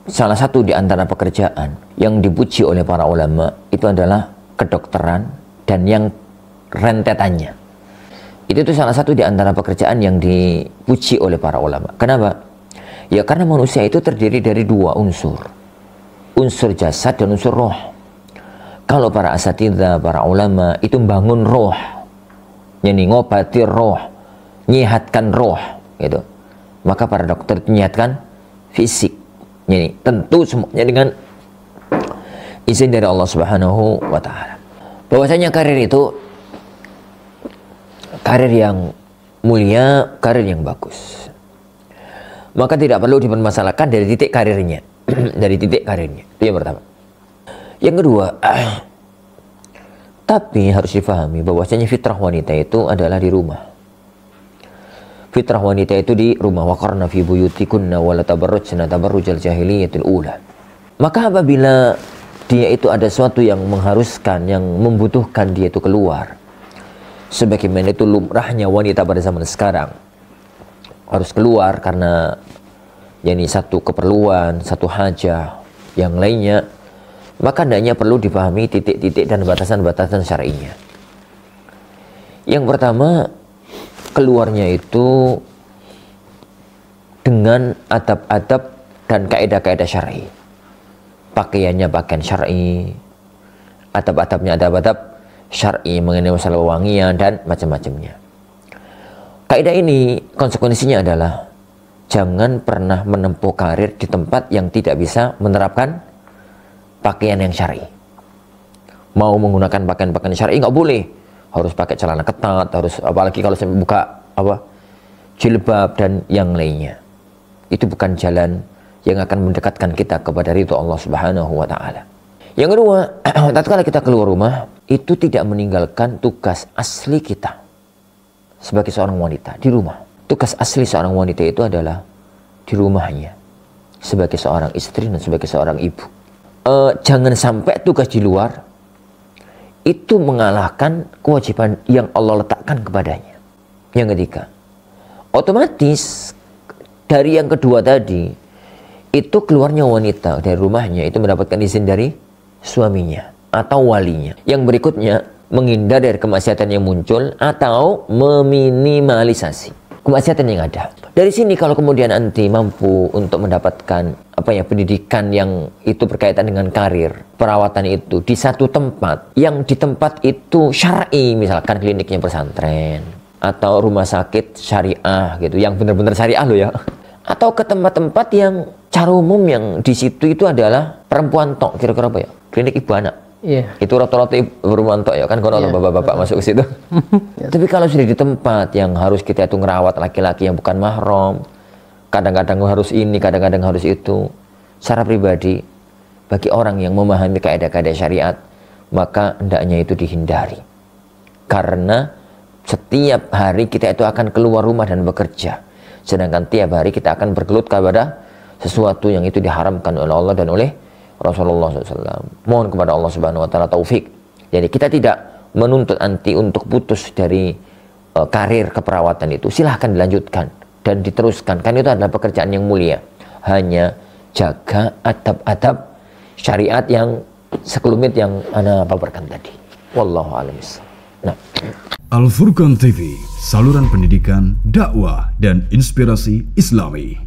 salah satu di antara pekerjaan yang dipuji oleh para ulama itu adalah kedokteran dan yang rentetannya. Itu tuh salah satu di antara pekerjaan yang dipuji oleh para ulama. Kenapa? Ya karena manusia itu terdiri dari dua unsur. Unsur jasad dan unsur roh. Kalau para asatidzah, para ulama itu membangun roh, yani ngobati roh, nyihatkan roh, gitu. Maka para dokter menyihatkan fisik. Yani tentu semuanya dengan izin dari Allah Subhanahu wa taala. Bahwasanya karir itu karir yang mulia, karir yang bagus. Maka tidak perlu dipermasalahkan dari titik karirnya. Dari titik karirnya. Itu yang pertama. Yang kedua, tapi harus difahami bahwasanya fitrah wanita itu adalah di rumah. Fitrah wanita itu di rumah. Waqarna fi buyutikunna wa la tabarrujna tabarrujal jahiliyatil ula. Maka apabila dia itu ada sesuatu yang mengharuskan, yang membutuhkan dia itu keluar, sebagaimana itu lumrahnya wanita pada zaman sekarang, harus keluar karena yakni satu keperluan, satu hajah, yang lainnya, maka hendaknya perlu dipahami titik-titik dan batasan-batasan syar'inya. Yang pertama, keluarnya itu dengan adab-adab dan kaidah-kaidah syar'i. Pakaiannya pakaian syar'i, adab-adabnya adab-adab syar'i mengenai masalah wewangian dan macam-macamnya. Kaidah ini konsekuensinya adalah jangan pernah menempuh karir di tempat yang tidak bisa menerapkan pakaian yang syar'i. Mau menggunakan pakaian-pakaian syar'i nggak boleh. Harus pakai celana ketat, harus apalagi kalau sampai buka jilbab dan yang lainnya. Itu bukan jalan yang akan mendekatkan kita kepada ridho Allah Subhanahu wa taala. Yang kedua, tatkala kita keluar rumah, itu tidak meninggalkan tugas asli kita sebagai seorang wanita di rumah. Tugas asli seorang wanita itu adalah di rumahnya sebagai seorang istri dan sebagai seorang ibu. Jangan sampai tugas di luar itu mengalahkan kewajiban yang Allah letakkan kepadanya. Yang ketiga, otomatis dari yang kedua tadi, itu keluarnya wanita dari rumahnya itu mendapatkan izin dari suaminya atau walinya. Yang berikutnya, menghindar dari kemaksiatan yang muncul atau meminimalisasi kemaksiatan yang ada. Dari sini kalau kemudian anti mampu untuk mendapatkan pendidikan yang itu berkaitan dengan karir, perawatan itu di satu tempat, yang di tempat itu syar'i, misalkan kliniknya pesantren atau rumah sakit syariah gitu, yang benar-benar syariah loh ya. Atau ke tempat-tempat yang cara umum yang di situ itu adalah perempuan tok, kira-kira apa ya? Klinik ibu anak. Iya. Itu rata-rata perempuan tok ya kan, kalau bapak-bapak masuk ke situ. Tapi kalau sudah di tempat yang harus kita itu ngerawat laki-laki yang bukan mahram, kadang-kadang harus ini, kadang-kadang harus itu. Secara pribadi, bagi orang yang memahami kaidah-kaidah syariat, maka hendaknya itu dihindari. Karena setiap hari kita itu akan keluar rumah dan bekerja. Sedangkan tiap hari kita akan bergelut kepada sesuatu yang itu diharamkan oleh Allah dan oleh Rasulullah SAW. Mohon kepada Allah Subhanahu Wa Taala taufik. Jadi kita tidak menuntut anti untuk putus dari karir keperawatan itu. Silahkan dilanjutkan dan diteruskan. Kan itu adalah pekerjaan yang mulia. Hanya jaga adab-adab syariat yang sekelumit yang ana paparkan tadi. Wallahu a'lam bishawab. Nah. Al Furqan TV, saluran pendidikan, dakwah dan inspirasi Islami.